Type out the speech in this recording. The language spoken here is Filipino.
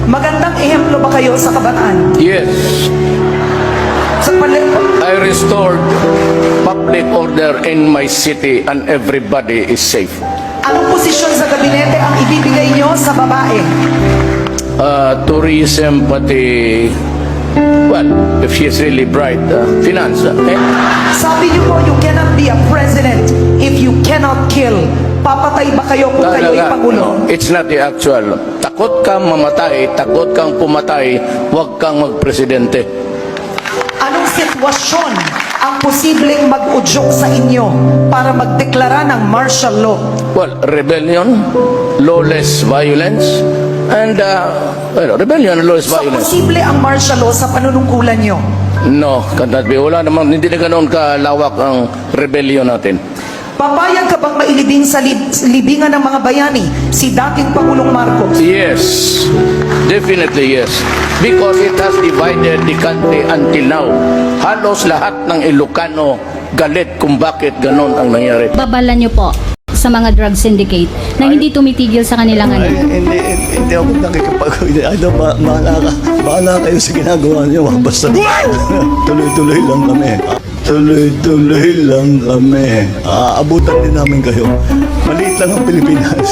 Magandang ehemplo ba kayo sa kabataan? Yes, Sa I restored public order in my city and everybody is safe. Anong posisyon sa gabinete ang ibibigay nyo sa babae? Tourism, pati, well, if she is really bright, finance. Sabi niyo po, you cannot be a president if you cannot kill. Papatay ba kayo kung kayo ay Pangulo? No, it's not the actual. Takot kang mamatay, takot kang pumatay, huwag kang magpresidente. Anong sitwasyon ang posibleng mag-udyok sa inyo para magdeklara ng martial law? Well, rebellion, lawless violence, and, rebellion and lawless So, violence. posible ang martial law sa panunungkulan nyo? No, cannot be. Wala naman, hindi na ganoon kalawak ang rebellion natin. Papayag ka bang mailibing sa libingan ng mga bayani si dating Pangulong Marcos? Yes, definitely yes. Because it has divided the country until now. Halos lahat ng Ilocano galit kung bakit ganon ang nangyari. Babala nyo po sa mga drug syndicate na hindi tumitigil sa kanilang ano. Hindi ako nakikipag... Bahala kayo sa ginagawa niyo. Basta tuloy-tuloy lang kami. Tuloy-tuloy lang kami. Aabutan din namin kayo. Maliit lang ang Pilipinas.